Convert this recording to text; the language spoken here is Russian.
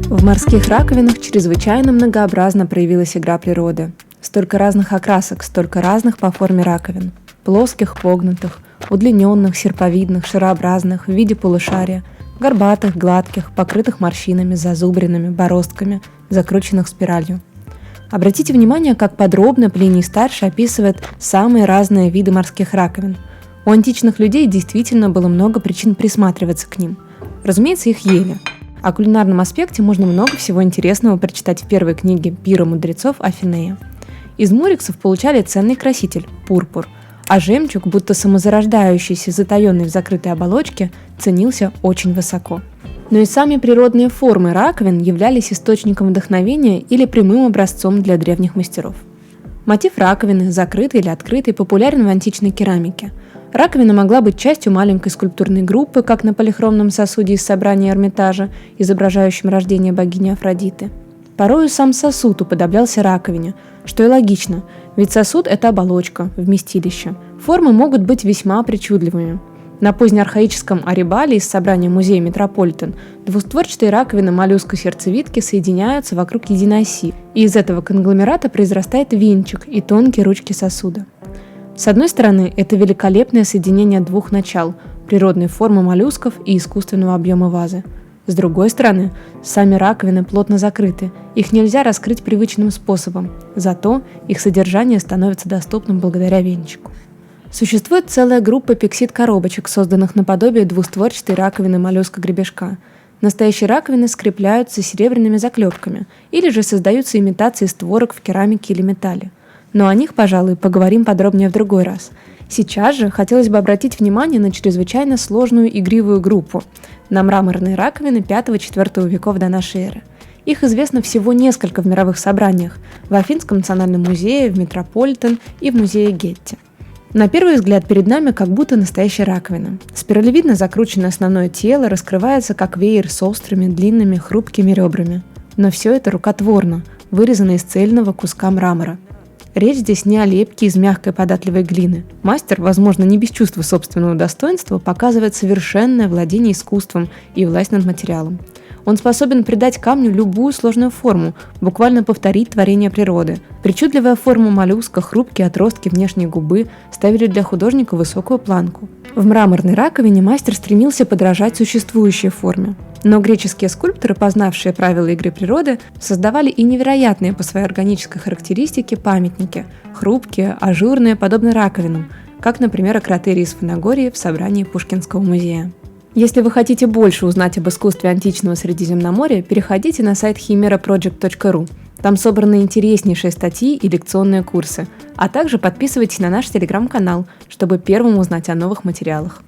В морских раковинах чрезвычайно многообразно проявилась игра природы. Столько разных окрасок, столько разных по форме раковин. Плоских, погнутых, удлиненных, серповидных, шарообразных, в виде полушария, горбатых, гладких, покрытых морщинами, зазубринами, бороздками, закрученных спиралью. Обратите внимание, как подробно Плиний-старший описывает самые разные виды морских раковин. У античных людей действительно было много причин присматриваться к ним. Разумеется, их ели. О кулинарном аспекте можно много всего интересного прочитать в первой книге «Пира мудрецов» Афинея. Из мурексов получали ценный краситель – пурпур, а жемчуг, будто самозарождающийся, затаенный в закрытой оболочке, ценился очень высоко. Но и сами природные формы раковин являлись источником вдохновения или прямым образцом для древних мастеров. Мотив раковины, закрытой или открытой, популярен в античной керамике. Раковина могла быть частью маленькой скульптурной группы, как на полихромном сосуде из собрания Эрмитажа, изображающем рождение богини Афродиты. Порою сам сосуд уподоблялся раковине, что и логично, ведь сосуд – это оболочка, вместилище. Формы могут быть весьма причудливыми. На позднеархаическом арибале из собрания музея Метрополитен двустворчатые раковины моллюска-сердцевидки соединяются вокруг единой оси, и из этого конгломерата произрастает венчик и тонкие ручки сосуда. С одной стороны, это великолепное соединение двух начал – природной формы моллюсков и искусственного объема вазы. С другой стороны, сами раковины плотно закрыты, их нельзя раскрыть привычным способом, зато их содержание становится доступным благодаря венчику. Существует целая группа пиксид-коробочек, созданных наподобие двустворчатой раковины моллюска-гребешка. Настоящие раковины скрепляются серебряными заклепками или же создаются имитации створок в керамике или металле. Но о них, пожалуй, поговорим подробнее в другой раз. Сейчас же хотелось бы обратить внимание на чрезвычайно сложную игривую группу – на мраморные раковины V-IV веков до нашей эры. Их известно всего несколько в мировых собраниях – в Афинском национальном музее, в Метрополитен и в музее Гетти. На первый взгляд перед нами как будто настоящая раковина. Спиралевидно закрученное основное тело раскрывается как веер с острыми, длинными, хрупкими ребрами. Но все это рукотворно, вырезано из цельного куска мрамора. Речь здесь не о лепке из мягкой податливой глины. Мастер, возможно, не без чувства собственного достоинства, показывает совершенное владение искусством и власть над материалом. Он способен придать камню любую сложную форму, буквально повторить творение природы. Причудливая форма моллюска, хрупкие отростки внешней губы ставили для художника высокую планку. В мраморной раковине мастер стремился подражать существующей форме. Но греческие скульпторы, познавшие правила игры природы, создавали и невероятные по своей органической характеристике памятники, хрупкие, ажурные, подобно раковинам, как, например, акротерий из Фанагории в собрании Пушкинского музея. Если вы хотите больше узнать об искусстве античного Средиземноморья, переходите на сайт chimeraproject.ru. Там собраны интереснейшие статьи и лекционные курсы, а также подписывайтесь на наш телеграм-канал, чтобы первым узнать о новых материалах.